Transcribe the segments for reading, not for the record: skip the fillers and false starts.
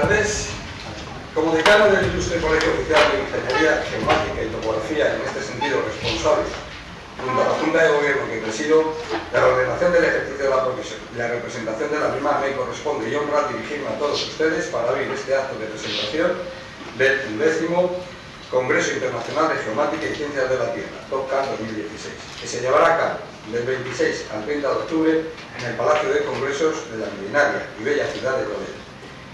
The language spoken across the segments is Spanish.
tardes. Como decano del Ilustre Colegio Oficial de Ingeniería Geomática y Topografía, en este sentido responsable, junto a la Junta de Gobierno que presido, de la ordenación del ejercicio de la profesión y la representación de la misma, me corresponde y honra dirigirme a todos ustedes para abrir este acto de presentación del 10º Congreso Internacional de Geomática y Ciencias de la Tierra, TOPCAT 2016, que se llevará a cabo del 26 al 30 de octubre en el Palacio de Congresos de la milenaria y bella ciudad de Toledo,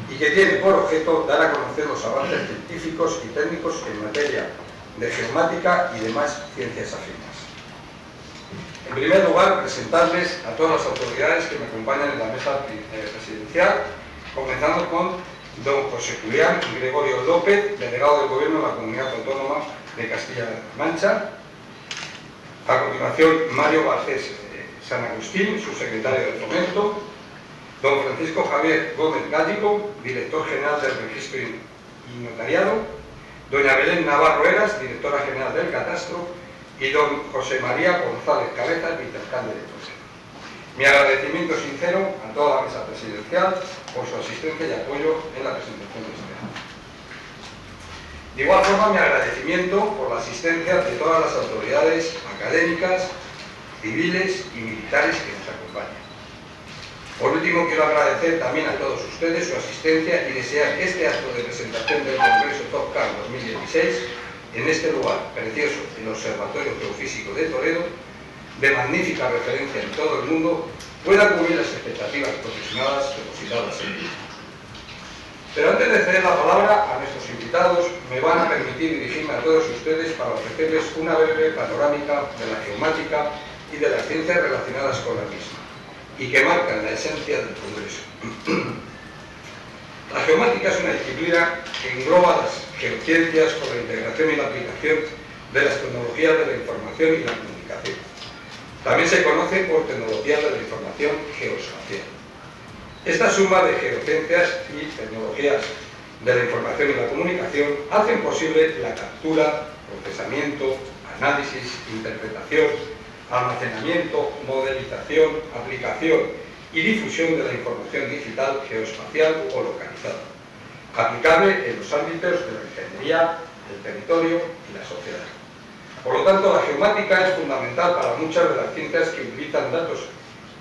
y que tiene por objeto dar a conocer los avances científicos y técnicos en materia de geomática y demás ciencias afines. En primer lugar, presentarles a todas las autoridades que me acompañan en la mesa presidencial, comenzando con don José Julián Gregorio López, delegado del Gobierno de la Comunidad Autónoma de Castilla-La Mancha. A continuación, Mario Garcés San Agustín, subsecretario de Fomento. Don Francisco Javier Gómez Gállico, director general del Registro y Notariado. Doña Belén Navarro Eras, directora general del Catastro. Y don José María González Cabezas, vicealcalde de Toledo. Mi agradecimiento sincero a toda la mesa presidencial por su asistencia y apoyo en la presentación de este acto. De igual forma, mi agradecimiento por la asistencia de todas las autoridades académicas, civiles y militares que nos acompañan. Por último, quiero agradecer también a todos ustedes su asistencia y desear que este acto de presentación del Congreso TOPCAT 2016, en este lugar precioso, el Observatorio Geofísico de Toledo, de magnífica referencia en todo el mundo, pueda cubrir las expectativas profesionales depositadas en él. Pero antes de ceder la palabra a nuestros invitados, me van a permitir dirigirme a todos ustedes para ofrecerles una breve panorámica de la geomática y de las ciencias relacionadas con la misma, y que marcan la esencia del Congreso. La geomática es una disciplina que engloba las geociencias con la integración y la aplicación de las tecnologías de la información y la comunicación. También se conoce por tecnologías de la información geoespacial. Esta suma de geociencias y tecnologías de la información y la comunicación hacen posible la captura, procesamiento, análisis, interpretación, almacenamiento, modelización, aplicación y difusión de la información digital, geoespacial o localizada, aplicable en los ámbitos de la ingeniería, el territorio y la sociedad. Por lo tanto, la geomática es fundamental para muchas de las ciencias que utilizan datos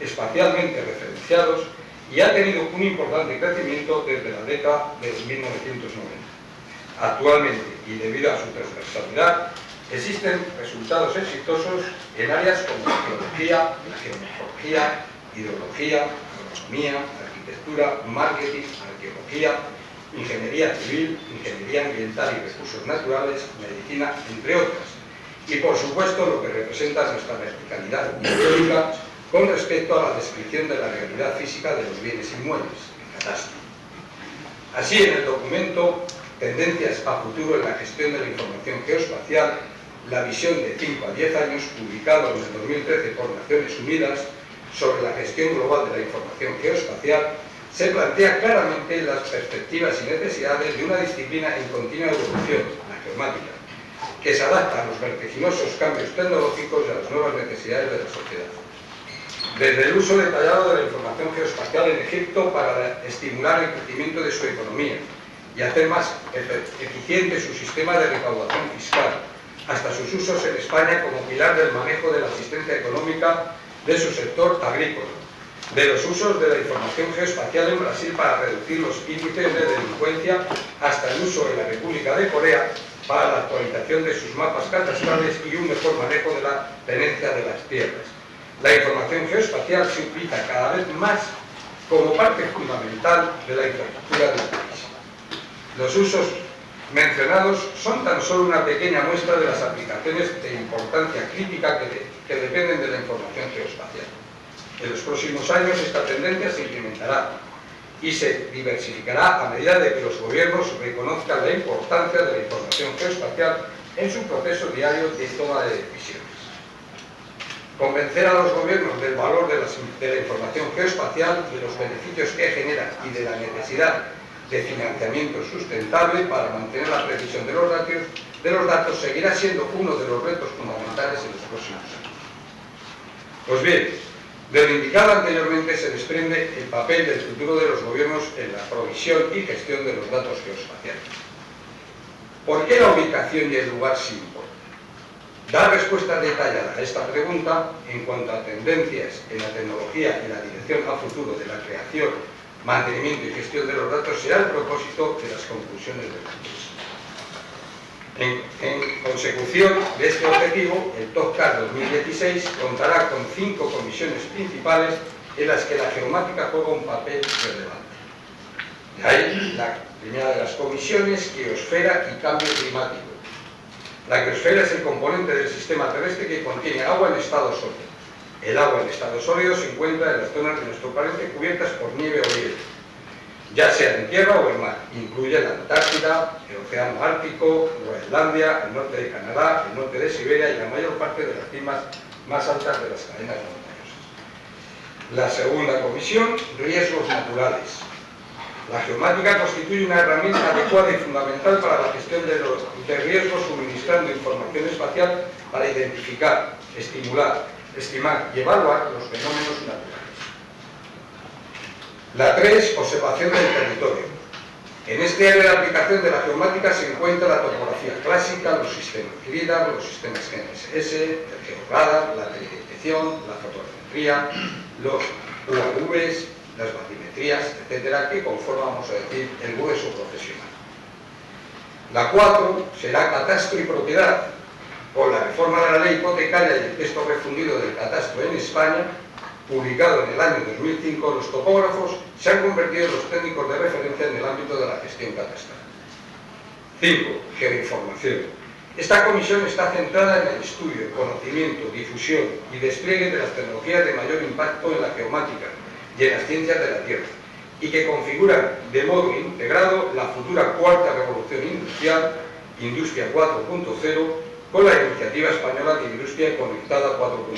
espacialmente referenciados y ha tenido un importante crecimiento desde la década de 1990. Actualmente, y debido a su transversalidad, existen resultados exitosos en áreas como la geología, la geomorfología, hidrología, agronomía, arquitectura, marketing, arqueología, ingeniería civil, ingeniería ambiental y recursos naturales, medicina, entre otras. Y por supuesto lo que representa nuestra verticalidad histórica con respecto a la descripción de la realidad física de los bienes inmuebles, el catastro. Así, en el documento Tendencias a futuro en la gestión de la información geoespacial, la visión de 5 a 10 años, publicado en el 2013 por Naciones Unidas sobre la gestión global de la información geoespacial, se plantea claramente las perspectivas y necesidades de una disciplina en continua evolución, la geomática, que se adapta a los vertiginosos cambios tecnológicos y a las nuevas necesidades de la sociedad. Desde el uso detallado de la información geoespacial en Egipto para estimular el crecimiento de su economía y hacer más eficiente su sistema de recaudación fiscal, hasta sus usos en España como pilar del manejo de la asistencia económica de su sector agrícola, de los usos de la información geoespacial en Brasil para reducir los índices de delincuencia, hasta el uso en la República de Corea para la actualización de sus mapas catastrales y un mejor manejo de la tenencia de las tierras. La información geoespacial se utiliza cada vez más como parte fundamental de la infraestructura del país. Los usos mencionados son tan solo una pequeña muestra de las aplicaciones de importancia crítica que dependen de la información geoespacial. En los próximos años esta tendencia se incrementará y se diversificará a medida de que los gobiernos reconozcan la importancia de la información geoespacial en su proceso diario de toma de decisiones. Convencer a los gobiernos del valor de la información geoespacial, de los beneficios que genera y de la necesidad de financiamiento sustentable para mantener la precisión de los datos seguirá siendo uno de los retos fundamentales en los próximos años. Pues bien, De lo indicado anteriormente se desprende el papel del futuro de los gobiernos en la provisión y gestión de los datos geoespaciales. ¿Por qué la ubicación y el lugar sí importan? Dar respuesta detallada a esta pregunta en cuanto a tendencias en la tecnología y la dirección a futuro de la creación, mantenimiento y gestión de los datos será el propósito de las conclusiones del Congreso. En consecución de este objetivo, el TOCCAR 2016 contará con 5 comisiones principales en las que la geomática juega un papel relevante. De ahí la primera de las comisiones, Geosfera y Cambio Climático. La geosfera es el componente del sistema terrestre que contiene agua en estado sólido. El agua en estado sólido se encuentra en las zonas de nuestro planeta cubiertas por nieve o hielo, ya sea en tierra o en mar. Incluye la Antártida, el Océano Ártico, Groenlandia, el norte de Canadá, el norte de Siberia y la mayor parte de las cimas más altas de las cadenas montañosas. La segunda comisión, riesgos naturales. La geomática constituye una herramienta adecuada y fundamental para la gestión de riesgos, suministrando información espacial para identificar, estimular, estimar y evaluar los fenómenos naturales. La 3, observación del territorio. En este área de aplicación de la geomática se encuentra la topografía clásica, los sistemas LIDAR, los sistemas GNSS, el georradar, la teledetección, la fotogrametría, los UAVs, las batimetrías, etcétera, que conforman, vamos a decir, el grueso profesional. La 4 será catastro y propiedad. Con la reforma de la ley hipotecaria y el texto refundido del catastro en España, publicado en el año 2005, los topógrafos se han convertido en los técnicos de referencia en el ámbito de la gestión catastral. 5. Geoinformación. Esta comisión está centrada en el estudio, conocimiento, difusión y despliegue de las tecnologías de mayor impacto en la geomática y en las ciencias de la Tierra, y que configuran de modo integrado la futura cuarta revolución industrial, Industria 4.0, con la iniciativa española de Industria Conectada 4.0.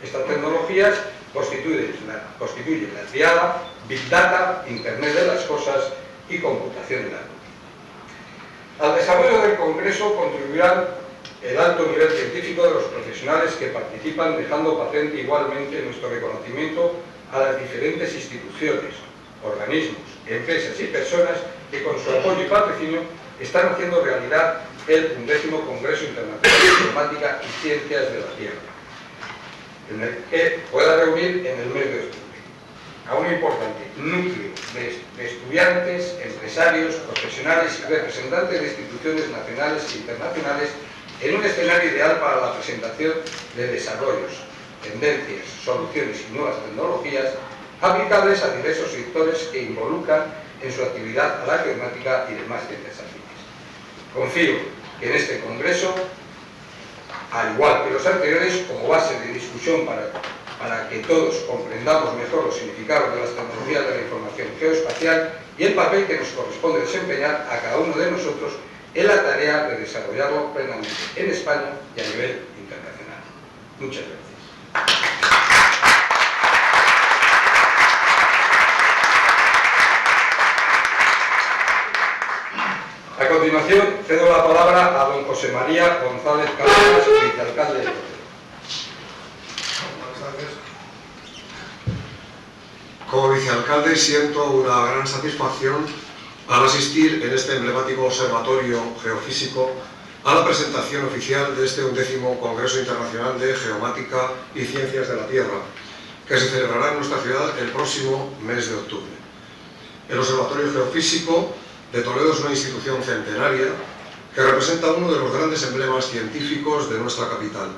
Estas tecnologías constituyen la triada Big Data, Internet de las Cosas y computación en la nube. Al desarrollo del Congreso contribuirán el alto nivel científico de los profesionales que participan, dejando patente igualmente nuestro reconocimiento a las diferentes instituciones, organismos, empresas y personas que con su apoyo y patrocinio están haciendo realidad el 11º Congreso Internacional de Geomática y Ciencias de la Tierra, en el que pueda reunir en el mes de octubre a un importante núcleo de estudiantes, empresarios, profesionales y representantes de instituciones nacionales e internacionales en un escenario ideal para la presentación de desarrollos, tendencias, soluciones y nuevas tecnologías aplicables a diversos sectores que involucran en su actividad a la geomática y demás ciencias afines. Confío que en este Congreso, al igual que los anteriores, como base de discusión para que todos comprendamos mejor los significados de las tecnologías de la información geoespacial y el papel que nos corresponde desempeñar a cada uno de nosotros en la tarea de desarrollarlo plenamente en España y a nivel internacional. Muchas gracias. A continuación, cedo la palabra a don José María González Cárdenas, vicealcalde de Toledo. Buenas tardes. Como vicealcalde siento una gran satisfacción al asistir en este emblemático observatorio geofísico a la presentación oficial de este 11º Congreso Internacional de Geomática y Ciencias de la Tierra, que se celebrará en nuestra ciudad el próximo mes de octubre. El Observatorio Geofísico de Toledo es una institución centenaria que representa uno de los grandes emblemas científicos de nuestra capital.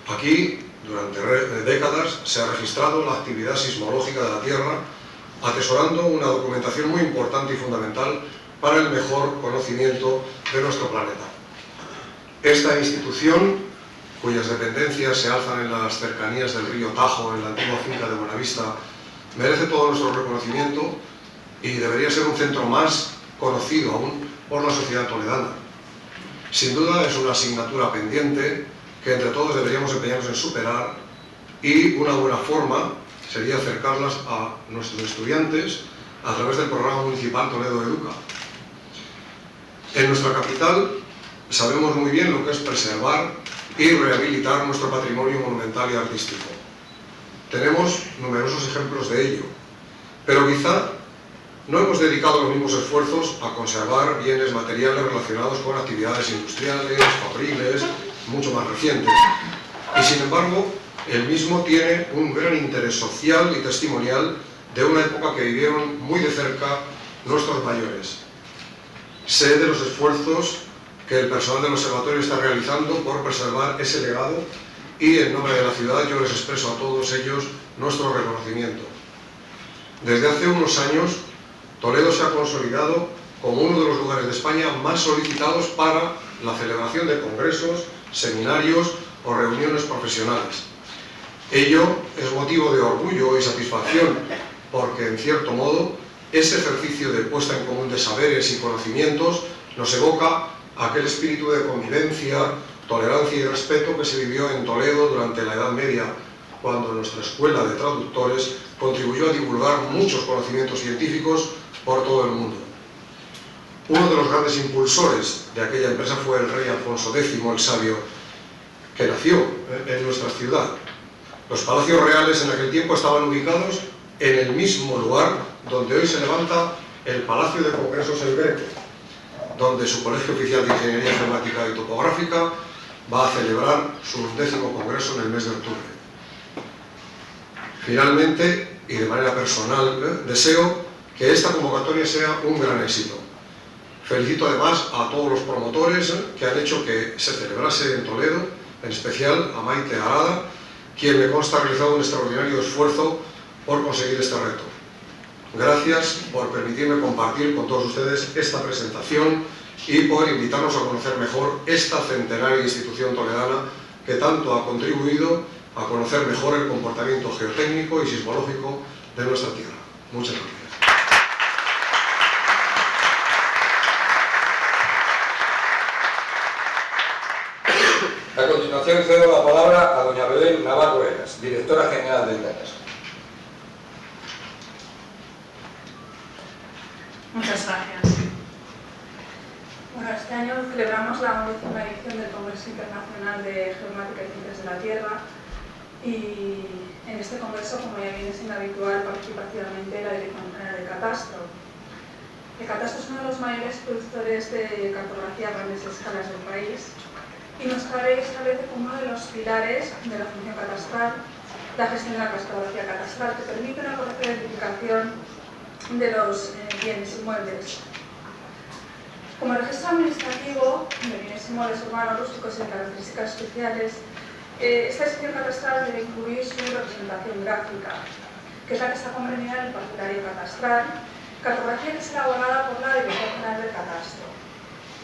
Aquí, durante décadas, se ha registrado la actividad sismológica de la Tierra, atesorando una documentación muy importante y fundamental para el mejor conocimiento de nuestro planeta. Esta institución, cuyas dependencias se alzan en las cercanías del río Tajo, en la antigua finca de Buenavista, merece todo nuestro reconocimiento y debería ser un centro más conocido aún por la sociedad toledana. Sin duda es una asignatura pendiente que entre todos deberíamos empeñarnos en superar, y una buena forma sería acercarlas a nuestros estudiantes a través del programa municipal Toledo Educa. En nuestra capital sabemos muy bien lo que es preservar y rehabilitar nuestro patrimonio monumental y artístico. Tenemos numerosos ejemplos de ello, pero quizá no hemos dedicado los mismos esfuerzos a conservar bienes materiales relacionados con actividades industriales, fabriles, mucho más recientes. Y sin embargo, el mismo tiene un gran interés social y testimonial de una época que vivieron muy de cerca nuestros mayores. Sé de los esfuerzos que el personal del observatorio está realizando por preservar ese legado y en nombre de la ciudad yo les expreso a todos ellos nuestro reconocimiento. Desde hace unos años, Toledo se ha consolidado como uno de los lugares de España más solicitados para la celebración de congresos, seminarios o reuniones profesionales. Ello es motivo de orgullo y satisfacción porque, en cierto modo, ese ejercicio de puesta en común de saberes y conocimientos nos evoca aquel espíritu de convivencia, tolerancia y respeto que se vivió en Toledo durante la Edad Media, cuando nuestra escuela de traductores contribuyó a divulgar muchos conocimientos científicos por todo el mundo. Uno de los grandes impulsores de aquella empresa fue el rey Alfonso X, el Sabio, que nació en nuestra ciudad. Los palacios reales en aquel tiempo estaban ubicados en el mismo lugar donde hoy se levanta el Palacio de Congresos El Greco, donde su Colegio Oficial de Ingeniería Geomática y Topográfica va a celebrar su 10º congreso en el mes de octubre. Finalmente, y de manera personal, deseo que esta convocatoria sea un gran éxito. Felicito además a todos los promotores que han hecho que se celebrase en Toledo, en especial a Maite Arada, quien me consta ha realizado un extraordinario esfuerzo por conseguir este reto. Gracias por permitirme compartir con todos ustedes esta presentación y por invitarnos a conocer mejor esta centenaria institución toledana que tanto ha contribuido a conocer mejor el comportamiento geotécnico y sismológico de nuestra tierra. Muchas gracias. A continuación cedo la palabra a doña Belén Navarro Eras, directora general del Catastro. Muchas gracias. Bueno, este año celebramos la 11ª edición del Congreso Internacional de Geomática y Ciencias de la Tierra y en este congreso, como ya viene siendo habitual, participa activamente la Dirección General de Catastro. El Catastro es uno de los mayores productores de cartografía a grandes escalas del país y nuestra ley establece como uno de los pilares de la función catastral la gestión de la cartografía catastral, que permite una correcta identificación de los bienes inmuebles. Como registro administrativo de bienes inmuebles urbanos, rústicos y de características especiales, esta sección catastral debe incluir su representación gráfica, que es la que está comprendida en el parcelario catastral, cartografía que es elaborada por la Dirección General del Catastro.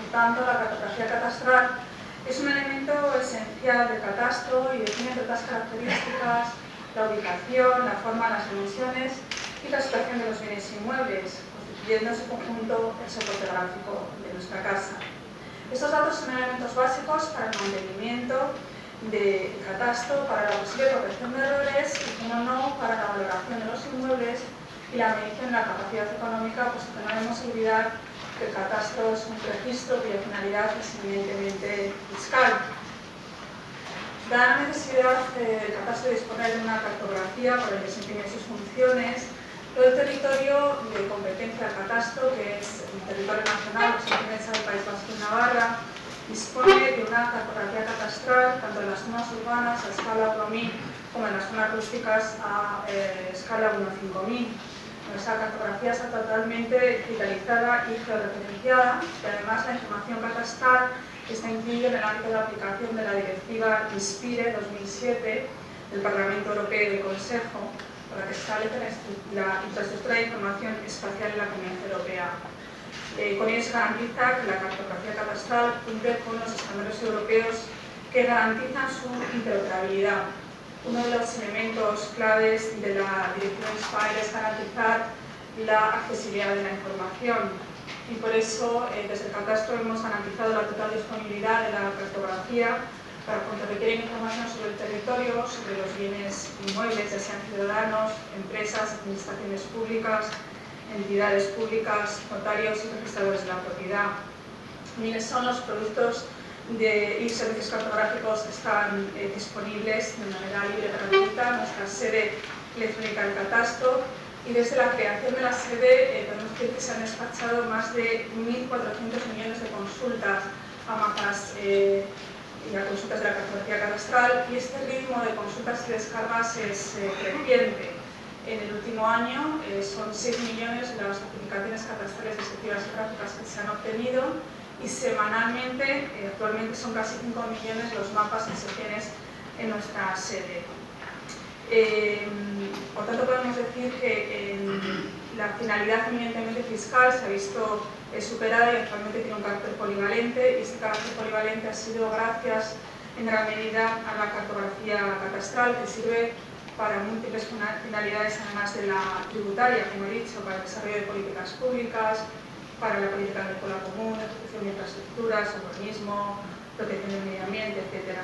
Por tanto, la cartografía catastral es un elemento esencial del catastro y define, entre otras características, la ubicación, la forma, las dimensiones y la situación de los bienes inmuebles, constituyendo en su conjunto el soporte gráfico de nuestra casa. Estos datos son elementos básicos para el mantenimiento del catastro, para la posible corrección de errores y, como no, para la valoración de los inmuebles y la medición de la capacidad económica, puesto que no debemos olvidar que el catastro es un registro cuya finalidad es evidentemente fiscal. Dada la necesidad del catastro de disponer de una cartografía para el desempeño de sus funciones, todo el territorio de competencia del catastro, que es el territorio nacional, que se compensa del País Vasco y Navarra, dispone de una cartografía catastral tanto en las zonas urbanas a escala 1.000 como en las zonas rústicas a escala 1.5000. Nuestra cartografía está totalmente digitalizada y georreferenciada y además la información catastral está incluida en el ámbito de aplicación de la Directiva INSPIRE 2007 del Parlamento Europeo y del Consejo, por la que establece la infraestructura de información espacial en la Comunidad Europea. Con ello se garantiza que la cartografía catastral cumple con los estándares europeos que garantizan su interoperabilidad. Uno de los elementos claves de la Directiva INSPIRE es garantizar la accesibilidad de la información y por eso desde el catastro hemos garantizado la total disponibilidad de la cartografía para cuando requieren información sobre el territorio, sobre los bienes inmuebles, ya sean ciudadanos, empresas, administraciones públicas, entidades públicas, notarios y registradores de la propiedad. ¿Quiénes son los productos y servicios cartográficos están disponibles de manera libre y gratuita en nuestra sede electrónica del catastro, y desde la creación de la sede podemos decir que se han despachado más de 1.400 millones de consultas a mapas y a consultas de la cartografía cadastral, y este ritmo de consultas y descargas es creciente. En el último año son 6 millones las certificaciones catastrales descriptivas y gráficas que se han obtenido, y semanalmente, actualmente son casi 5 millones los mapas que se tienen en nuestra sede. Por tanto, podemos decir que la finalidad eminentemente fiscal se ha visto superada y actualmente tiene un carácter polivalente, y este carácter polivalente ha sido gracias en gran medida a la cartografía catastral, que sirve para múltiples finalidades, además de la tributaria, como he dicho, para el desarrollo de políticas públicas, para la política agrícola común, ejecución de infraestructuras, urbanismo, protección del medio ambiente, etc.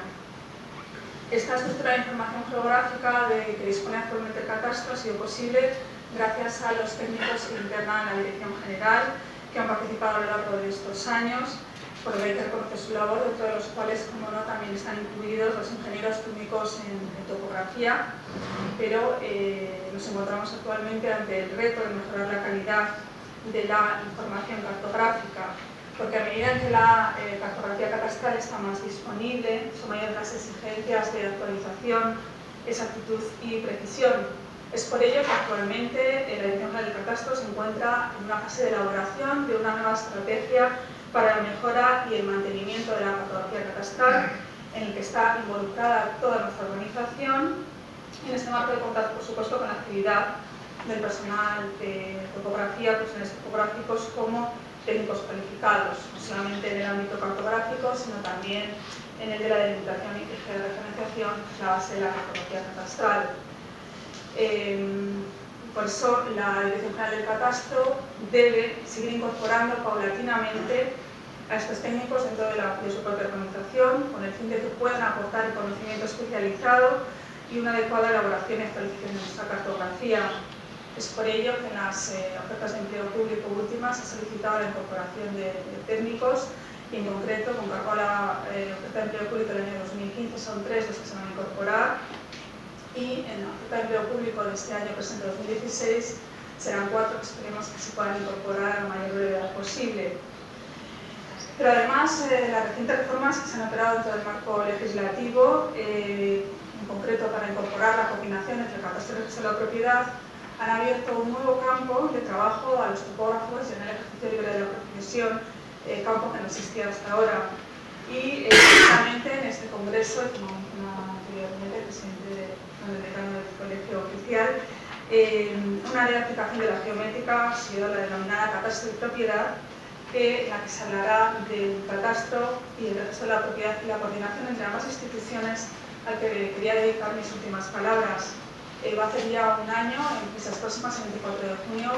Esta estructura de información geográfica que dispone actualmente el catastro ha sido posible gracias a los técnicos que internan en la Dirección General, que han participado a lo largo de estos años, por lo que hay que reconocer su labor, dentro de los cuales, como no, también están incluidos los ingenieros técnicos en topografía, pero nos encontramos actualmente ante el reto de mejorar la calidad de la información cartográfica, porque a medida que la cartografía catastral está más disponible, son mayores las exigencias de actualización, exactitud y precisión. Es por ello que actualmente la Dirección General del Catastro se encuentra en una fase de elaboración de una nueva estrategia para la mejora y el mantenimiento de la cartografía catastral, en el que está involucrada toda nuestra organización, y en este marco de contar, por supuesto, con la actividad del personal de topografía, profesionales topográficos como técnicos cualificados, no solamente en el ámbito cartográfico, sino también en el de la delimitación y georreferenciación, la base de la cartografía catastral. Por eso la Dirección General del Catastro debe seguir incorporando paulatinamente a estos técnicos dentro de su propia organización, con el fin de que puedan aportar el conocimiento especializado y una adecuada elaboración y actualización de nuestra cartografía. Es por ello que en las ofertas de empleo público últimas se ha solicitado la incorporación de técnicos, y en concreto, con cargo a la oferta de empleo público del año 2015, son 3 los que se van a incorporar, y en la oferta de empleo público de este año presente 2016 serán 4 que esperemos que se puedan incorporar a la mayor brevedad posible. Pero además, las recientes reformas que se han operado dentro del marco legislativo, en concreto para incorporar la combinación entre el catastro y el registro de la propiedad, han abierto un nuevo campo de trabajo a los topógrafos y en el ejercicio libre de la profesión, campo que no existía hasta ahora. Y precisamente en este congreso, como anteriormente el presidente del decano del colegio oficial, una área de aplicación de la geométrica ha sido la denominada catastro y propiedad, en la que se hablará del catastro y el registro de la propiedad y la coordinación entre ambas instituciones, al que quería dedicar mis últimas palabras. Va a hacer ya un año, en fechas próximas, el 24 de junio,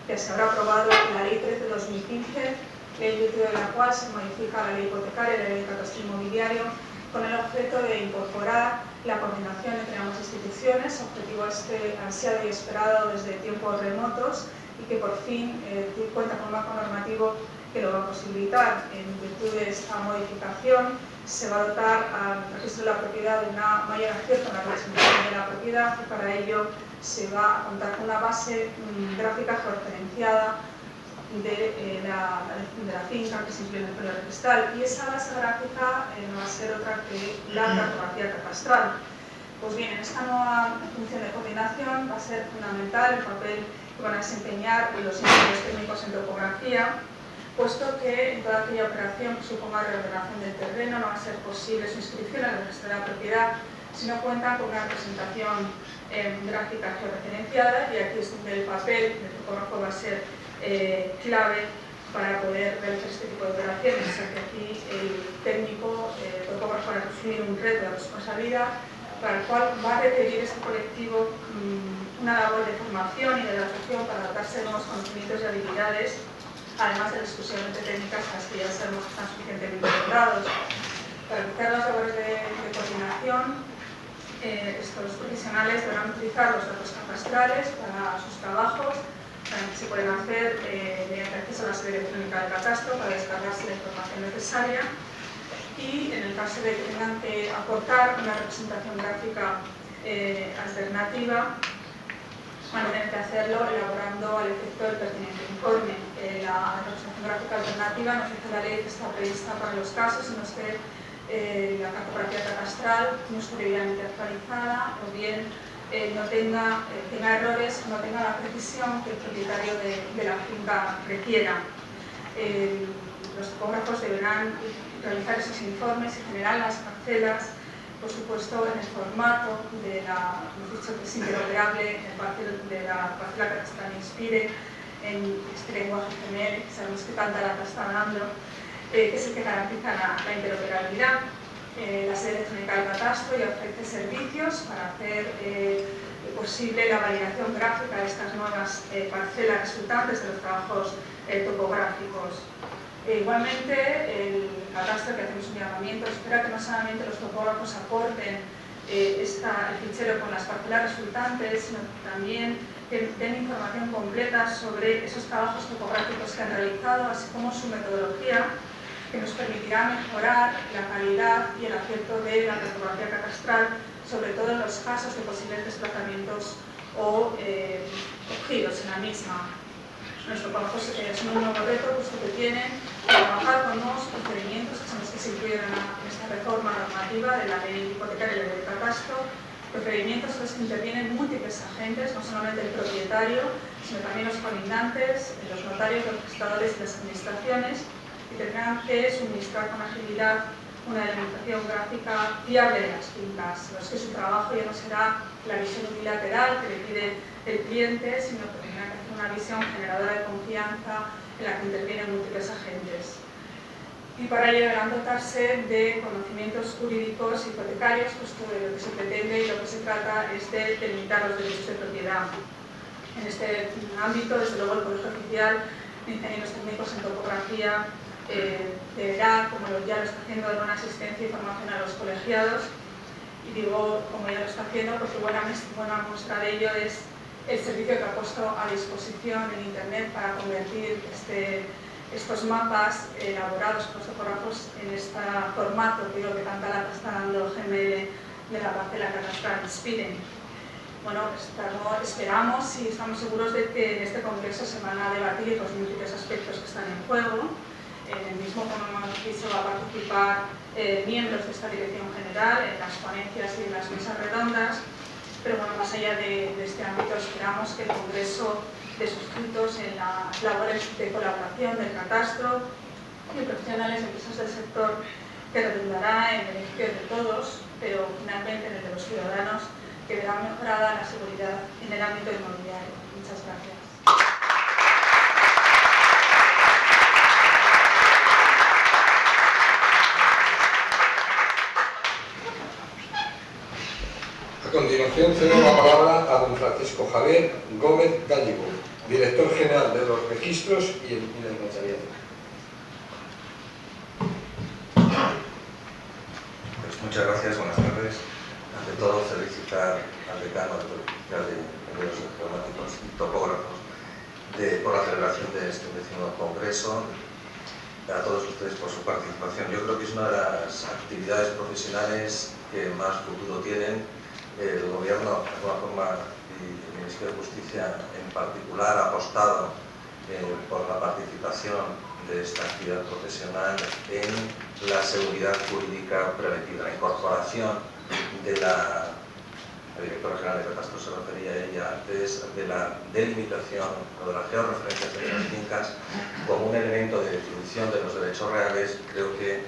que se habrá aprobado la Ley 13 de 2015, ley virtud de la cual se modifica la Ley hipotecaria y la Ley de catastro inmobiliario, con el objeto de incorporar la coordinación entre ambas instituciones, objetivo ansiado y esperado desde tiempos remotos, y que por fin cuenta con un marco normativo que lo va a posibilitar. En virtud de esta modificación, se va a dotar al registro de la propiedad de una mayor acierto en la representación de la propiedad, y para ello se va a contar con una base gráfica georreferenciada de la finca que se incluye en el código registral, y esa base gráfica no va a ser otra que la cartografía catastral. Pues bien, en esta nueva función de coordinación va a ser fundamental el papel que van a desempeñar los ingenieros técnicos en topografía, puesto que en toda aquella operación que suponga reordenación del terreno no va a ser posible su inscripción en el registro de la propiedad si no cuenta con una representación gráfica georreferenciada, y aquí es donde el papel del topógrafo va a ser clave para poder realizar este tipo de operaciones. O sea que aquí el técnico topógrafo va a asumir un reto de responsabilidad, para el cual va a requerir este colectivo una labor de formación y de adaptación para adaptarse a nuevos conocimientos y habilidades, además de las exclusivamente técnicas, las que ya sabemos que están suficientemente dotados. Para realizar las labores de coordinación, estos profesionales deberán utilizar los datos catastrales para sus trabajos, se pueden hacer mediante acceso a la sede electrónica del catastro para descargarse la información necesaria, y en el caso de que tengan que aportar una representación gráfica alternativa, van a tener que hacerlo elaborando al efecto el pertinente informe. La representación gráfica alternativa nos dice la ley que está prevista para los casos en los que la cartografía catastral no esté debidamente actualizada o bien tenga errores, no tenga la precisión que el propietario de la finca requiera. Los topógrafos deberán realizar esos informes y generar las parcelas, por supuesto, en el formato de hemos dicho que es interoperable de la parcela catastral Inspire, en este lenguaje HTML, que sabemos que tanta lata está dando, que es el que garantiza la interoperabilidad. La sede electrónica del catastro ya ofrece servicios para hacer posible la validación gráfica de estas nuevas parcelas resultantes de los trabajos topográficos. Igualmente, el catastro, que hacemos un llamamiento, espera que no solamente los topógrafos aporten el fichero con las parcelas resultantes, sino también que den información completa sobre esos trabajos topográficos que han realizado, así como su metodología, que nos permitirá mejorar la calidad y el acierto de la cartografía catastral, sobre todo en los casos de posibles desplazamientos o giros en la misma. Nuestros trabajos son un nuevo reto, puesto que tienen que trabajar con nuevos procedimientos, que son los que se incluyeron en esta reforma normativa de la ley hipotecaria y la ley de catastro, procedimientos en los que intervienen múltiples agentes, no solamente el propietario, sino también los colindantes, los notarios, los registradores y las administraciones, y tendrán que suministrar con agilidad una delimitación gráfica fiable de las fincas, en los que su trabajo ya no será la visión unilateral que le pide el cliente, sino que tendrá que hacer una visión generadora de confianza en la que intervienen múltiples agentes. Y para ello deberán dotarse de conocimientos jurídicos hipotecarios, puesto de lo que se pretende y lo que se trata es de delimitar los derechos de propiedad. En este ámbito, desde luego, el Colegio Oficial de Ingenieros Técnicos en Topografía deberá, como ya lo está haciendo, dar una asistencia y formación a los colegiados. Y digo, como ya lo está haciendo, porque buena muestra de ello es el servicio que ha puesto a disposición en Internet para convertir estos mapas elaborados por los topógrafos en este formato que tanta lata está dando GML de la parcela catastral Inspire. Bueno, esperamos y estamos seguros de que en este congreso se van a debatir los múltiples aspectos que están en juego. En el mismo, como hemos dicho, va a participar miembros de esta dirección general en las ponencias y en las mesas redondas, pero bueno, más allá de este ámbito, esperamos que el Congreso dé sus frutos en las labores de colaboración del catastro y profesionales y empresas del sector, que redundará en beneficio de todos, pero finalmente en el de los ciudadanos, que verá mejorada la seguridad en el ámbito inmobiliario. Muchas gracias. A continuación cedo la palabra a don Francisco Javier Gómez Gallego, director general de los registros y del notariado. Pues muchas gracias, buenas tardes. Ante todo, felicitar al decano de Ingenieros Geomáticos y Topógrafos por la celebración de este 10º congreso, a todos ustedes por su participación. Yo creo que es una de las actividades profesionales que más futuro tienen. El Gobierno, de alguna forma, y el Ministerio de Justicia en particular, ha apostado por la participación de esta actividad profesional en la seguridad jurídica preventiva, la incorporación de la directora general de Catastro se refería a ella antes, de la delimitación o de la georreferencia de las fincas como un elemento de definición de los derechos reales. Creo que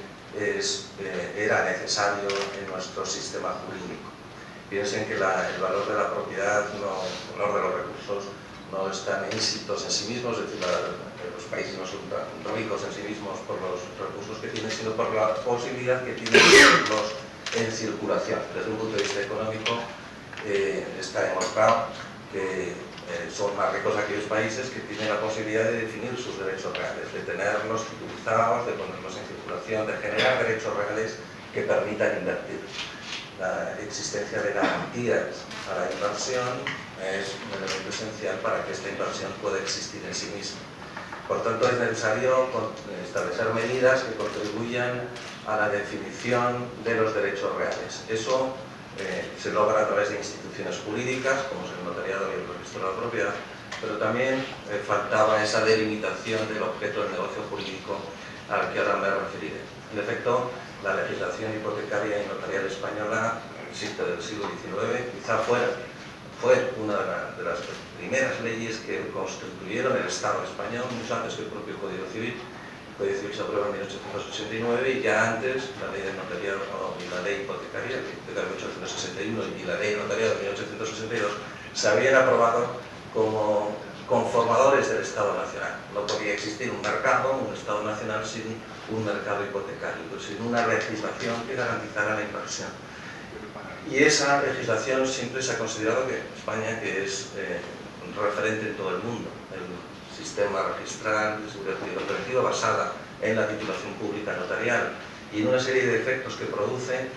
era necesario en nuestro sistema jurídico. Piensen que el valor de la propiedad, el valor de los recursos, no están éxitos en sí mismos, es decir, los países no son tan ricos en sí mismos por los recursos que tienen, sino por la posibilidad que tienen de tenerlos en circulación. Desde un punto de vista económico, está demostrado que son más ricos aquellos países que tienen la posibilidad de definir sus derechos reales, de tenerlos titulizados, de ponerlos en circulación, de generar derechos reales que permitan invertir. La existencia de garantías a la inversión es un elemento esencial para que esta inversión pueda existir en sí misma. Por tanto, es necesario establecer medidas que contribuyan a la definición de los derechos reales. Eso se logra a través de instituciones jurídicas, como es el notariado y el registro de la propiedad, pero también faltaba esa delimitación del objeto del negocio jurídico al que ahora me referiré. En efecto, la legislación hipotecaria y notarial española existe del siglo XIX, quizá fue una de las primeras leyes que constituyeron el Estado español, mucho antes que el propio Código Civil. El Código Civil se aprueba en 1889 y ya antes la ley del notariado y la ley hipotecaria de 1861 y la ley del notariado de 1862 se habían aprobado como conformadores del Estado Nacional. No podía existir un mercado, un Estado Nacional sin un mercado hipotecario, sin una legislación que garantizara la inversión. Y esa legislación siempre se ha considerado que España, que es un referente en todo el mundo, el sistema registral de seguridad cooperativa basada en la titulación pública notarial y en una serie de efectos que produce,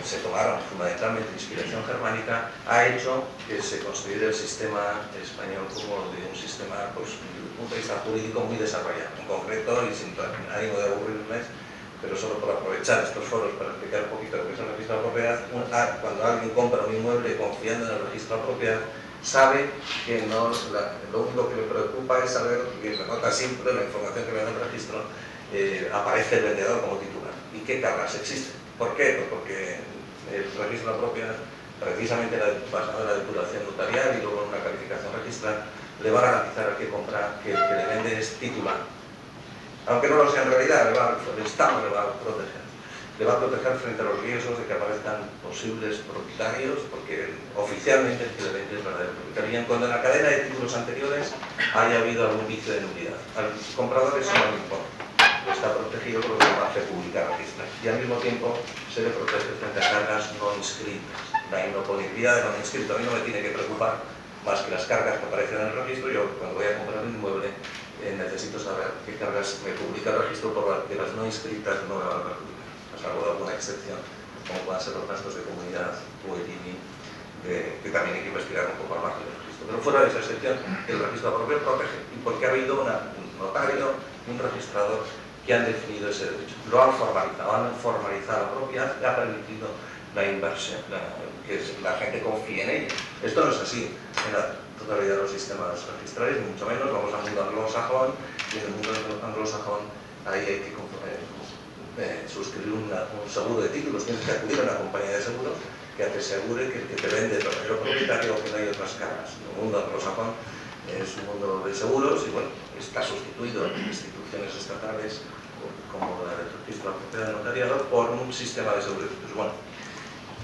se tomaron fundamentalmente de inspiración germánica, ha hecho que se considere el sistema español como de un sistema, pues, desde un punto de vista jurídico muy desarrollado. En concreto, y sin ánimo de aburrirme, pero solo por aprovechar estos foros para explicar un poquito lo que es el registro de la propiedad, cuando alguien compra un inmueble confiando en el registro de la propiedad, sabe que lo único que le preocupa es saber que la nota simple, la información que le da el registro, aparece el vendedor como titular. ¿Y qué cargas existen? ¿Por qué? Pues porque el registro de la propiedad, precisamente basado en la titulación notarial y luego en una calificación registral, le va a garantizar al que compra que el que le vende es titular. Aunque no lo sea en realidad, el Estado le va a proteger. Le va a proteger frente a los riesgos de que aparezcan posibles propietarios, porque oficialmente el que le vende es verdadero propietario. Y cuando en la cadena de títulos anteriores haya habido algún vicio de nulidad, al comprador eso no le importa. Está protegido por lo que va a hacer pública registral. Y al mismo tiempo se le protege frente a cargas no inscritas. La inoponibilidad de lo no inscrito a mí no me tiene que preocupar más que las cargas que aparecen en el registro. Yo, cuando voy a comprar un inmueble, necesito saber qué cargas me publica el registro, porque las no inscritas no me van a perjudicar, a salvo de alguna excepción, como puedan ser los gastos de comunidad o el IMI, que también hay que investigar un poco al margen del registro. Pero fuera de esa excepción, el registro de la propiedad protege, y porque ha habido un notario y un registrador que han definido ese derecho. Lo han formalizado la propiedad y ha permitido la inversión, que la gente confíe en ella. Esto no es así en la totalidad de los sistemas registrales, ni mucho menos. Vamos al mundo anglosajón, y en el mundo anglosajón ahí hay que suscribir un seguro de títulos, tienes que acudir a una compañía de seguros que te asegure que el que te vende es el verdadero propietario o que no hay otras cargas. El mundo anglosajón es un mundo de seguros y bueno, está sustituido en instituciones estatales como la del registro de la propiedad notarial por un sistema de seguros. Pues bueno,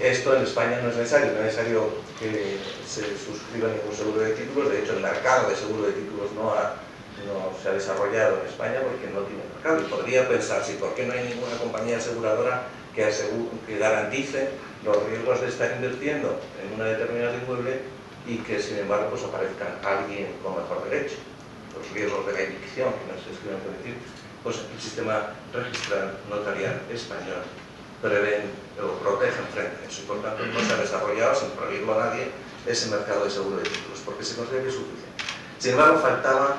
esto en España no es necesario que se suscriba ningún seguro de títulos. De hecho, el mercado de seguro de títulos no se ha desarrollado en España porque no tiene mercado. Y podría pensarse, ¿por qué no hay ninguna compañía aseguradora que garantice los riesgos de estar invirtiendo en una determinada inmueble y que, sin embargo, pues aparezcan alguien con mejor derecho? Los riesgos de la evicción, que no se escriben por decir, pues el sistema registral notarial español prevén o protegen frente a eso, y por tanto no se ha desarrollado, sin prohibirlo a nadie, ese mercado de seguro de títulos, porque se considera que es suficiente. Sin embargo, faltaba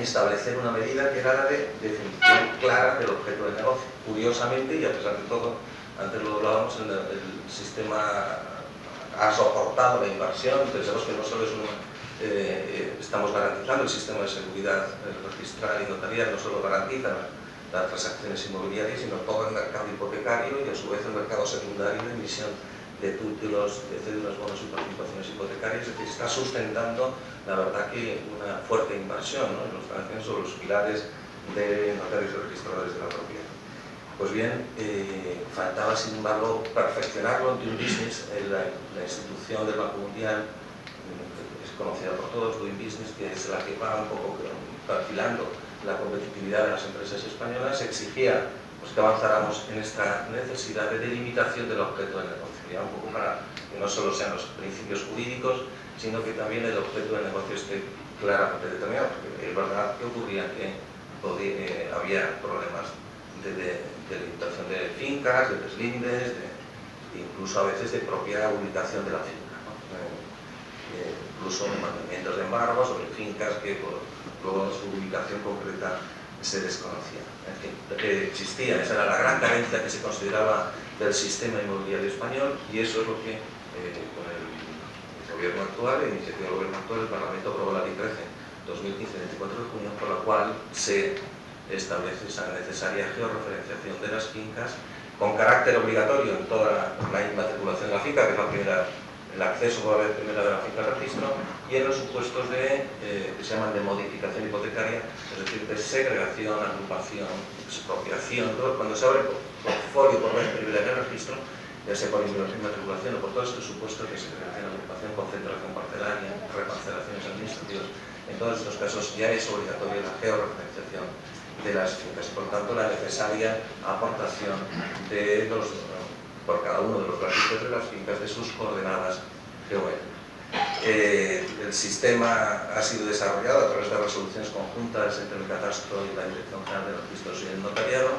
establecer una medida que era la de definición clara del objeto del negocio. Curiosamente, y a pesar de todo, antes lo hablábamos, el sistema ha soportado la inversión. Pensamos que no solo es estamos garantizando el sistema de seguridad registral y notarial, no solo garantiza las transacciones inmobiliarias, sino todo el mercado hipotecario y a su vez el mercado secundario de emisión de títulos, de cédulas, bonos y participaciones hipotecarias. Es decir, está sustentando, la verdad, que una fuerte inversión, ¿no?, en los transacciones sobre los pilares de notarios y registradores de la propiedad. Pues bien, faltaba, sin embargo, perfeccionarlo en Doing Business. La institución del Banco Mundial, es conocida por todos, Doing Business, que es la que va un poco perfilando la competitividad de las empresas españolas, exigía pues que avanzáramos en esta necesidad de delimitación del objeto del negocio, ya un poco para que no solo sean los principios jurídicos, sino que también el objeto del negocio esté claramente determinado, porque es verdad que ocurría que había problemas de limitación de fincas, de deslindes, incluso a veces de propia ubicación de la finca, ¿no? incluso mantenimientos de embargo sobre fincas que luego su ubicación concreta se desconocía. En fin, existía, esa era la gran carencia que se consideraba del sistema inmobiliario español, y eso es lo que con el gobierno actual, la iniciativa del gobierno actual, el Parlamento aprobó la Ley 13 2015, 24 de junio, por la cual se establece esa necesaria georreferenciación de las fincas con carácter obligatorio en toda la inmatriculación de la finca, que es la primera, el acceso por la vez primera de la finca al registro, y en los supuestos que se llaman de modificación hipotecaria, es decir, de segregación, agrupación, expropiación, todo, cuando se abre por folio por vez primera del registro, ya sea por inmatriculación o por todos estos supuestos de segregación, agrupación, concentración parcelaria, reparcelaciones administrativas. En todos estos casos ya es obligatoria la georreferenciación de las fincas y por tanto la necesaria aportación de por cada uno de los registros de las fincas de sus coordenadas GeoE. El sistema ha sido desarrollado a través de resoluciones conjuntas entre el catastro y la Dirección General de Registros y el notariado.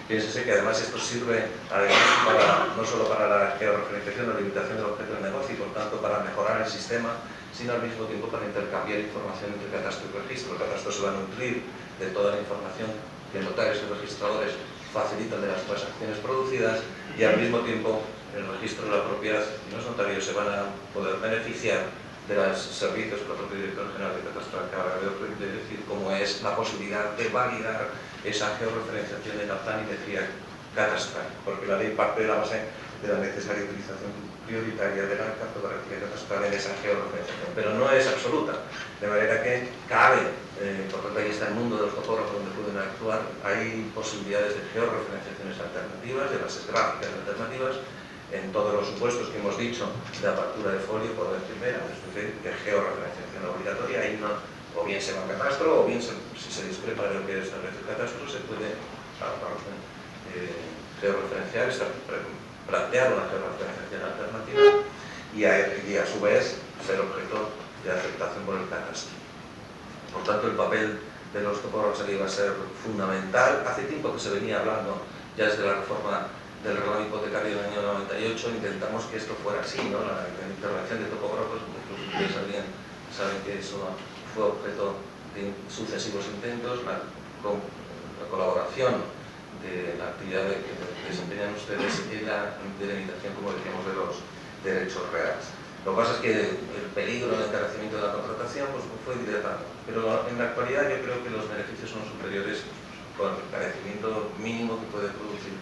Piénsese que además esto sirve además no solo para la georreferenciación o limitación del objeto del negocio y por tanto para mejorar el sistema, sino al mismo tiempo para intercambiar información entre catastro y registro. El catastro se va a nutrir de toda la información que notarios y registradores facilitan de las transacciones producidas y al mismo tiempo el registro de la propiedad y los notarios se van a poder beneficiar de los servicios que la propia Dirección General de Catastro acaba de decir, como es la posibilidad de validar esa georreferenciación en la planimetría catastral, porque la ley parte de la base de la necesaria utilización prioritaria de la cartografía catastral en esa georreferenciación, pero no es absoluta, de manera que cabe, por tanto ahí está el mundo de los topógrafos donde pueden actuar, hay posibilidades de georreferenciaciones alternativas, de bases gráficas alternativas, en todos los supuestos que hemos dicho de apertura de folio por vez primera, es decir, de georreferenciación obligatoria, ahí no, o bien se va a catastro, o bien si se discrepa de lo que establece el catastro, se puede georreferenciar, plantear una georreferenciación alternativa y a su vez ser objeto de aceptación por el catastro. Por tanto, el papel de los topógrafos aquí va a ser fundamental. Hace tiempo que se venía hablando, ya desde la reforma del reglamento hipotecario del año 98, intentamos que esto fuera así, ¿no? La intervención de topógrafos, incluso ustedes saben que eso fue objeto de sucesivos intentos, la colaboración de la actividad que desempeñan ustedes en la delimitación, como decíamos, de los derechos reales. Lo que pasa es que el peligro del encarecimiento de la contratación pues, fue dilatado, pero en la actualidad yo creo que los beneficios son superiores con el encarecimiento mínimo que puede producir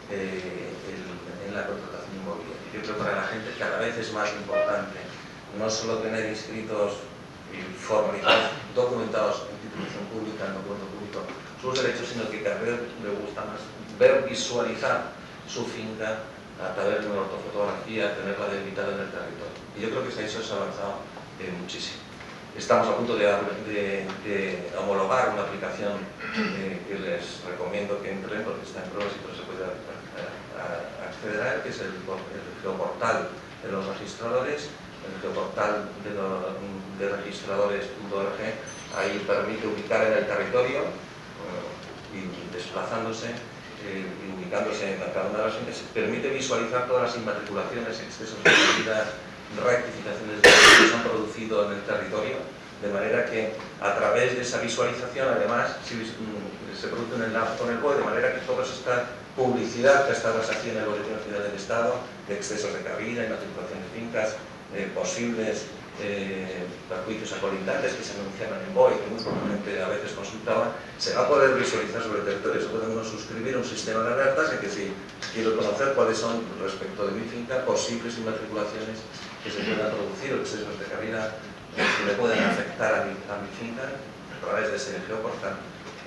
en la contratación inmobiliaria. Yo creo que para la gente cada vez es más importante no solo tener inscritos y formalizados, documentados en titulación pública, en documento público, sus derechos, sino que cada vez le gusta más ver, visualizar su finca a través de una ortofotografía, tenerla delimitada en el territorio. Y yo creo que eso se ha avanzado muchísimo. Estamos a punto de homologar una aplicación que les recomiendo que entren porque está en pruebas y pero se puede acceder a él, que es el geoportal de los registradores, el geoportal de registradores.org. Ahí permite ubicar en el territorio y desplazándose y ubicándose en cada una de las fincas, permite visualizar todas las inmatriculaciones, excesos de calidad, rectificaciones que se han producido en el territorio, de manera que a través de esa visualización, además, se produce un enlace con el BOE, de manera que toda esta publicidad que ha estado así en el Boletín Oficial del Estado, de excesos de cabida, inmatriculación de fincas, posibles perjuicios a colindantes que se anunciaban en BOE, que muy probablemente a veces consultaban, se va a poder visualizar sobre el territorio. Se puede uno suscribir a un sistema de alertas en que si quiero conocer cuáles son respecto de mi finca posibles inmatriculaciones que se puedan producir o excesos de cabida que le pueden afectar a mi finca a través de ese geoportal.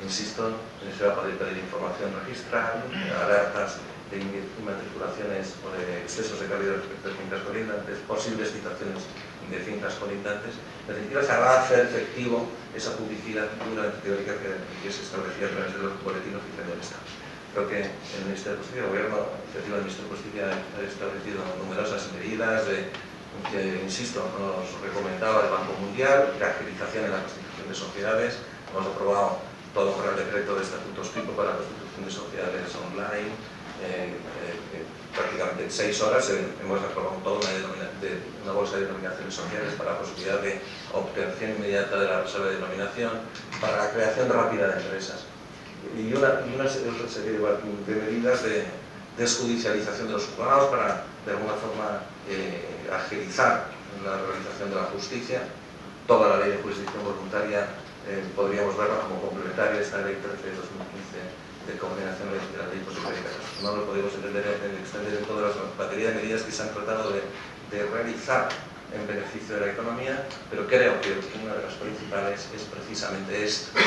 Insisto, se va a poder pedir información registral, alertas de inmatriculaciones o de excesos de calidad respecto de fincas colindantes, posibles citaciones de fincas colindantes. En definitiva, se va a hacer efectivo esa publicidad puramente teórica que se establecía a través del Boletín Oficial del Estado. Creo que el Ministerio de Justicia, el Gobierno, la iniciativa del Ministerio de Justicia ha establecido numerosas medidas que, insisto, nos recomendaba el Banco Mundial, la agilización en la constitución de sociedades. Hemos aprobado todo por el decreto de estatutos tipo para la constitución de sociedades online, prácticamente en 6 horas hemos aprobado toda una bolsa de denominaciones sociales para la posibilidad de obtención inmediata de la reserva de denominación, para la creación rápida de empresas y otra serie de medidas de desjudicialización de los juzgados para, de alguna forma, agilizar la realización de la justicia. Toda la ley de jurisdicción voluntaria podríamos verla como complementaria a esta ley 13 de 2015 de coordinación de la ley hipotecaria. No lo podemos extender en todas las baterías de medidas que se han tratado de realizar en beneficio de la economía, pero creo que una de las principales es precisamente esta.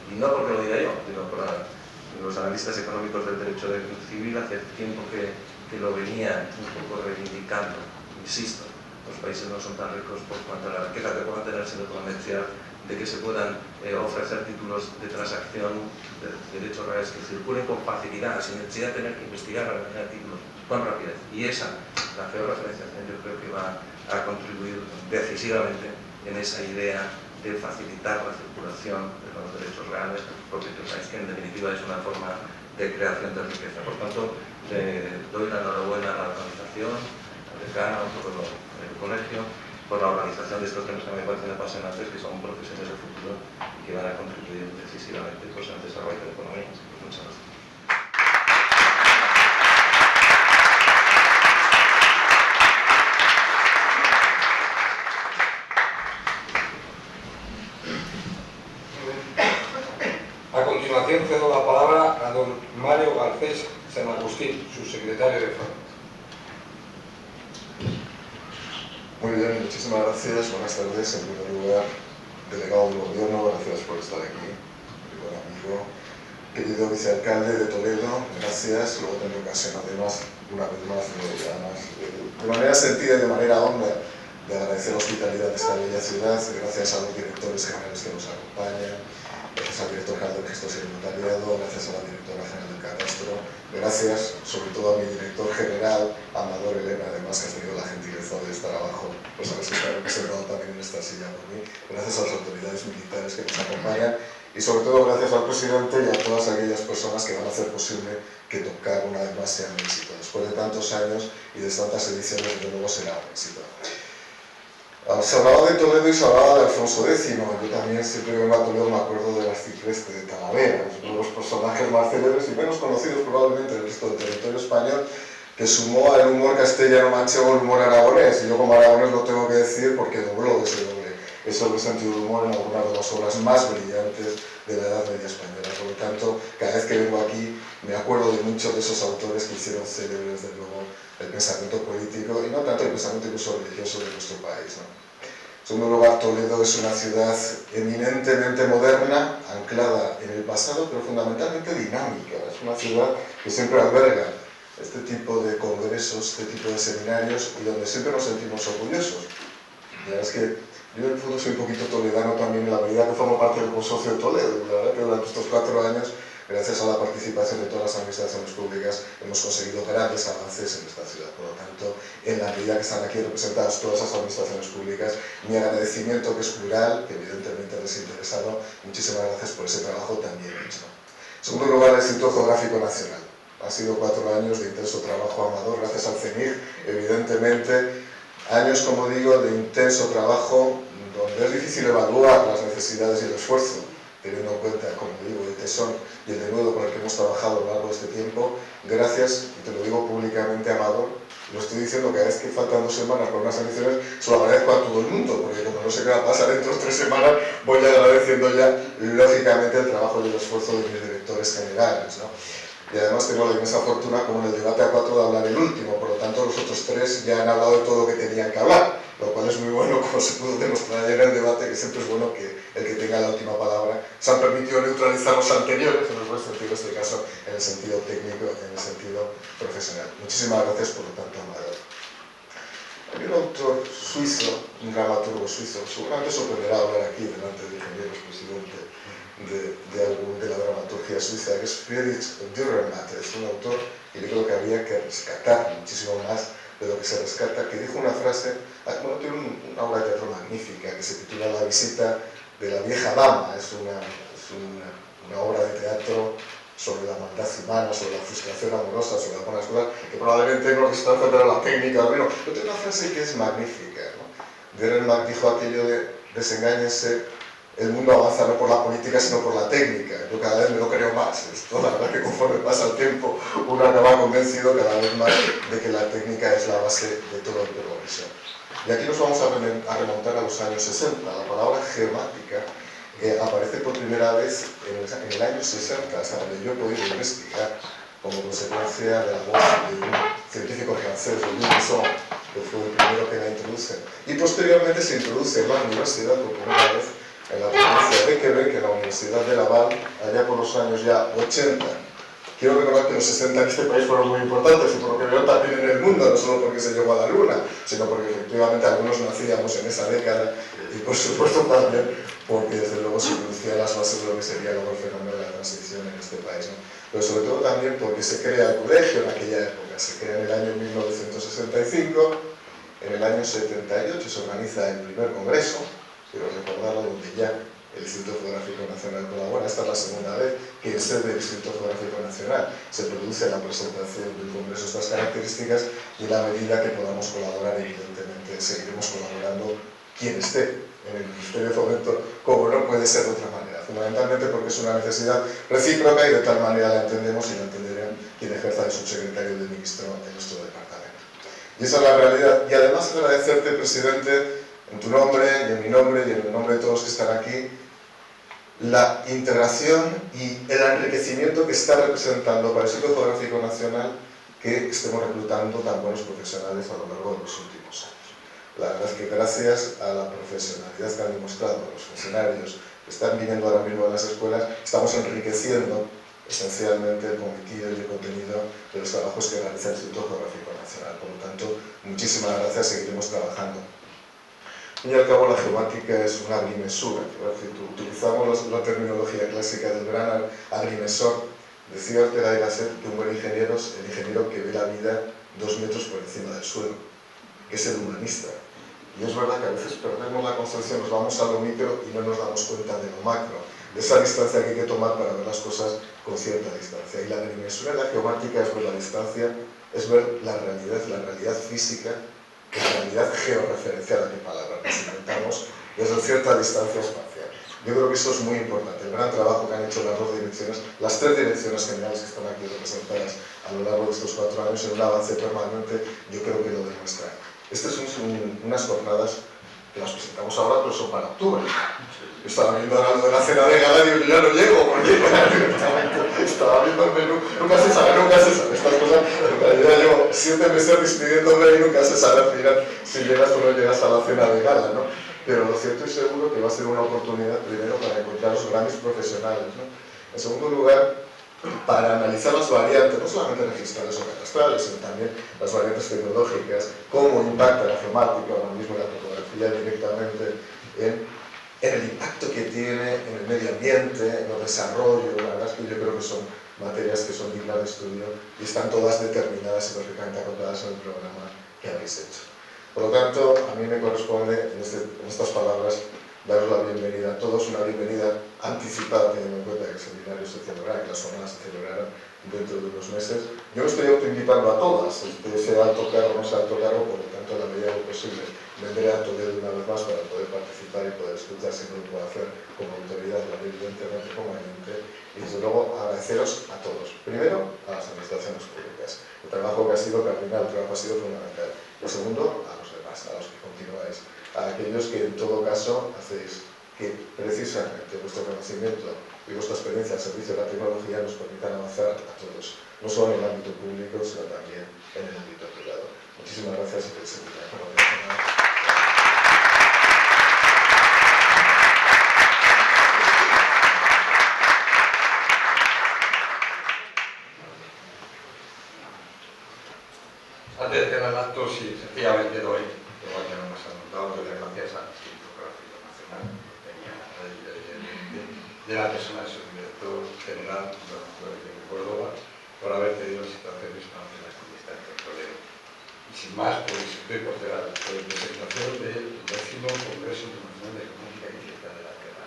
Y no porque lo diga yo, sino por los analistas económicos del derecho civil hace tiempo que lo venían un poco reivindicando. Insisto, los países no son tan ricos por cuanto a la riqueza que puedan tener, sino por la necesidad de que se puedan ofrecer títulos de transacción de derechos reales que circulen con facilidad, sin necesidad de tener que investigar para tener títulos con rapidez. Y esa, la georreferenciación, yo creo que va a contribuir decisivamente en esa idea de facilitar la circulación de los derechos reales, porque pensáis que en definitiva es una forma de creación de riqueza. Por tanto, doy la enhorabuena a la organización, al decano, a todo el colegio, por la organización de estos temas que me parecen apasionantes, que son profesiones del futuro y que van a contribuir decisivamente pues, al desarrollo de la economía. Muchas gracias. A continuación cedo la palabra a don Mario Garcés San Agustín, subsecretario de Fomento. Muy bien, muchísimas gracias. Buenas tardes. En primer lugar, delegado del Gobierno, gracias por estar aquí. Mi buen amigo, querido vicealcalde de Toledo, gracias. Luego tendré ocasión, además, una vez más, de manera sentida y de manera honda, de agradecer la hospitalidad de esta bella ciudad. Gracias a los directores generales que nos acompañan. Gracias al director general del Registro Civil Notariado, gracias a la directora general del Catastro, gracias sobre todo a mi director general, Amador Elena, además que has tenido la gentileza de estar abajo, pues sabes que está representado también en esta silla por mí, gracias a las autoridades militares que nos acompañan y sobre todo gracias al presidente y a todas aquellas personas que van a hacer posible que tocar una vez más sea un éxito. Después de tantos años y de tantas ediciones, de nuevo será un éxito. Se hablaba de Toledo y se hablaba de Alfonso X. Yo también siempre que vengo a Toledo me acuerdo del arcipreste de Talavera, uno de los personajes más célebres y menos conocidos probablemente del resto del territorio español, que sumó al humor castellano-manchego el humor aragonés. Y yo como aragonés lo tengo que decir porque dobló ese sentido de humor en algunas de las obras más brillantes de la Edad Media española. Por lo tanto, cada vez que vengo aquí me acuerdo de muchos de esos autores que hicieron célebres, desde luego, el pensamiento político y no tanto el pensamiento incluso religioso de nuestro país, ¿no? En segundo lugar, Toledo es una ciudad eminentemente moderna, anclada en el pasado, pero fundamentalmente dinámica. Es una ciudad que siempre alberga este tipo de congresos, este tipo de seminarios y donde siempre nos sentimos orgullosos. La verdad es que yo en el fondo soy un poquito toledano también en la medida que formo parte del consorcio de Toledo. La verdad que durante estos 4 años, gracias a la participación de todas las administraciones públicas, hemos conseguido grandes avances en esta ciudad. Por lo tanto, en la medida que están aquí representadas todas esas administraciones públicas, mi agradecimiento, que es plural, que evidentemente es desinteresado, muchísimas gracias por ese trabajo tan bien hecho. En segundo lugar, el Instituto Geográfico Nacional. Ha sido 4 años de intenso trabajo amador, gracias al CENIG, evidentemente, años, como digo, de intenso trabajo, donde es difícil evaluar las necesidades y el esfuerzo, teniendo en cuenta, como digo, el tesón y el denuedo con el que hemos trabajado a lo largo de este tiempo. Gracias, y te lo digo públicamente, Amador, lo estoy diciendo cada vez que faltan 2 semanas para unas elecciones, se lo agradezco a todo el mundo, porque como no sé qué va a pasar dentro de 3 semanas, voy agradeciendo ya, lógicamente, el trabajo y el esfuerzo de mis directores generales, ¿no? Y además tengo la inmensa fortuna, como en el debate a 4, de hablar el último, por lo tanto los otros 3 ya han hablado de todo lo que tenían que hablar, lo cual es muy bueno, como se pudo demostrar ayer en el debate, que siempre es bueno que el que tenga la última palabra. Se han permitido neutralizar los anteriores, en el buen sentido, en este caso, en el sentido técnico, en el sentido profesional. Muchísimas gracias, por lo tanto, Amador. Hay un autor suizo, un dramaturgo suizo, seguramente sorprenderá hablar aquí delante del ingeniero presidente de la dramaturgia suiza, que es Friedrich Dürrenmatt. Es un autor que yo creo que habría que rescatar muchísimo más de lo que se rescata, que dijo una frase, bueno, tiene una obra de teatro magnífica que se titula La visita de la vieja dama. Es una obra de teatro sobre la maldad humana, sobre la frustración amorosa, sobre algunas cosas que probablemente no les trata, pero la técnica, bueno, yo tengo una frase que es magnífica, ¿no? Derelmack dijo aquello de desengáñense, el mundo avanza no por la política sino por la técnica. Yo cada vez me lo creo más. Esto, la verdad que conforme pasa el tiempo uno acaba convencido cada vez más de que la técnica es la base de todo el progreso. Y aquí nos vamos a remontar a los años 60. La palabra geomática aparece por primera vez en el año 60, hasta donde yo he podido investigar, como consecuencia de la voz de un científico francés, Louis Masson, que fue el primero que la introduce. Y posteriormente se introduce en la universidad por primera vez en la provincia de Quebec, en la Universidad de Laval, allá por los años ya 80. Quiero recordar que los 60 en este país fueron muy importantes, y por lo que veo también en el mundo, no solo porque se llegó a la luna, sino porque efectivamente algunos nacíamos en esa década, y por supuesto también porque desde luego se introducían las bases de lo que sería luego el fenómeno de la transición en este país, ¿no? Pero sobre todo también porque se crea el colegio en aquella época, se crea en el año 1965, en el año 78 se organiza el primer congreso, quiero recordarlo, donde ya el Instituto Geográfico Nacional colabora. Esta es la segunda vez que en sede del Instituto Geográfico Nacional se produce la presentación de un congreso de estas características, y en la medida que podamos colaborar, evidentemente seguiremos colaborando quien esté en el Ministerio de Fomento, como no puede ser de otra manera, fundamentalmente porque es una necesidad recíproca y de tal manera la entendemos y la entenderán quien ejerza de subsecretario del ministro en nuestro departamento. Y esa es la realidad. Y además agradecerte, presidente, en tu nombre y en mi nombre y en el nombre de todos los que están aquí, la integración y el enriquecimiento que está representando para el Instituto Geográfico Nacional que estemos reclutando tan buenos profesionales a lo largo de los últimos años. La verdad es que gracias a la profesionalidad que han demostrado los funcionarios que están viniendo ahora mismo a las escuelas, estamos enriqueciendo esencialmente el cometido y el contenido de los trabajos que realiza el Instituto Geográfico Nacional. Por lo tanto, muchísimas gracias, seguiremos trabajando. Y al cabo la geomática es una agrimensura. Utilizamos la terminología clásica del gran agrimensor. Decía Ortega y Gasset que un buen ingeniero es el ingeniero que ve la vida 2 metros por encima del suelo, que es el humanista. Y es verdad que a veces perdemos la concepción, nos vamos a lo micro y no nos damos cuenta de lo macro, de esa distancia que hay que tomar para ver las cosas con cierta distancia. Y la agrimensura de la geomática es ver la distancia, es ver la realidad física, la realidad georreferencial, qué palabra nos inventamos, desde cierta distancia espacial. Yo creo que eso es muy importante, el gran trabajo que han hecho las dos direcciones, las 3 direcciones generales que están aquí representadas a lo largo de estos 4 años en un avance permanente, yo creo que lo demuestran. Estas son unas jornadas que las presentamos ahora, pero son para octubre. Estaba viendo ahora lo de la cena de gala y digo, yo ya no llego, porque estaba viendo el menú, nunca se sabe estas cosas. Ya llevo 7 meses despidiéndome y nunca se sabe al final si llegas o no llegas a la cena de gala, ¿no? Pero lo cierto y seguro que va a ser una oportunidad primero para encontrar los grandes profesionales, ¿no? En segundo lugar, para analizar las variantes, no solamente registrales o catastrales, sino también las variantes tecnológicas, cómo impacta la geomática, ahora mismo la topografía directamente en el impacto que tiene en el medio ambiente, en el desarrollo. La verdad es que yo creo que son materias que son dignas de estudio y están todas determinadas y perfectamente acotadas en el programa que habéis hecho. Por lo tanto, a mí me corresponde en estas palabras daros la bienvenida a todos, una bienvenida anticipada, teniendo en cuenta que el seminario se celebrará, que las jornadas se celebrarán dentro de unos meses. Yo no estoy autoinvitando a todas, sea alto cargo o no sea alto cargo, por lo tanto, a la medida de lo posible, vendré a Toledo una vez más para poder participar y poder escuchar, si no lo puedo hacer como autoridad, evidentemente como agente, y desde luego agradeceros a todos. Primero, a las administraciones públicas. El trabajo que ha sido cardinal, el trabajo ha sido fundamental. Y segundo, a los demás, a los que continuáis, a aquellos que en todo caso hacéis que precisamente vuestro conocimiento y vuestra experiencia al servicio de la tecnología nos permitan avanzar a todos, no solo en el ámbito público, sino también en el ámbito privado. Muchísimas gracias y que se Antes de cerrar el acto, sí, sencillamente doy, igual que no nos han dado, doy las gracias al Instituto Geográfico Nacional, de la persona de su director general, de Córdoba, por haber tenido situaciones para hacer la activista en Toledo. Y sin más, pues doy por cerrar la presentación del 10º Congreso Internacional de Geomática y Ciencia de la Tierra.